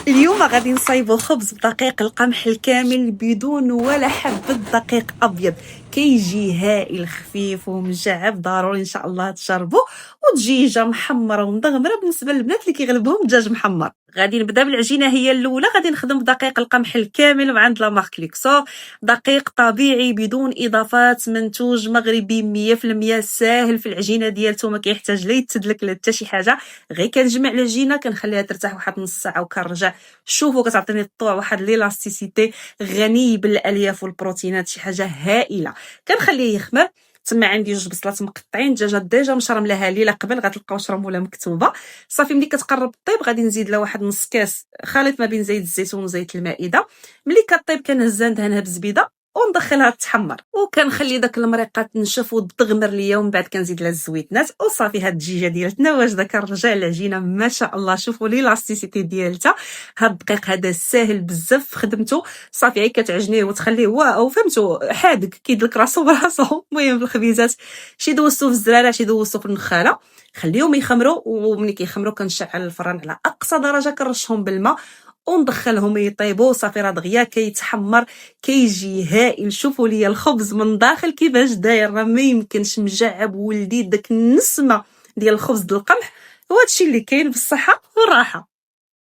اليوم غادي نصايبو خبز بدقيق القمح الكامل بدون ولا حبة دقيق ابيض. كيجي هائل خفيف ومجعب، ضروري ان شاء الله تجربو. ودجيجه محمره ومدغمره بالنسبه للبنات اللي كيغلبهم الدجاج محمر. غادي نبدا بالعجينه هي الاولى. غادي نخدم بدقيق القمح الكامل وعند لا مارك ليكسور، دقيق طبيعي بدون اضافات، منتوج مغربي 100%، ساهل في العجينه ديالته، ما كيحتاج لا يتسدلك لا حتى شي حاجه. غير كنجمع العجينه كنخليها ترتاح واحد نص ساعه وكنرجع. شوفوا كتعطيني الطوع، واحد ليلاستيسيتي غني بالالياف والبروتينات، شي حاجه هائله. كنخليه يخمر. تما عندي جوج بصلات مقطعين، دجاجه ديجا مشرملاها ليله قبل، غتلقاو شرموله مكتوبه. صافي ملي كتقرب طيب غادي نزيد لها واحد نص كاس خليط ما بين زيت الزيتون وزيت المائده. ملي كطيب كنهزها ندهنها بالزبيده وندخلها تحمر، وكنخلي داك المريقه تنشف وتغمر ليا، ومن بعد كنزيد لها الزويتنات. وصافي هاد الدجيجه ديالتنا واجده. كنرجع العجينه ما شاء الله، شوفوا لي لاستيسيتي ديالتها. هاد الدقيق هذا ساهل بزاف في خدمته. صافي غير كتعجنيه وتخليه واو، فهمتوا، حادق كيدلك راسو براسو. المهم بالخبيزات، شي دوزتو في الزراره، شي دوزتو في النخاله. خليهم يخمروا، وملي كيخمروا كنشعل الفران على اقصى درجه، كنرشهم بالماء وندخلهم يطيبوا. صافي راه دغيا كيتحمر، كيجي هائل. شوفوا لي الخبز من داخل كيفاش داير، راه ما يمكنش، مجعب ولذيذ، داك النسمه ديال الخبز د القمح. وهادشي اللي كاين بالصحه والراحه.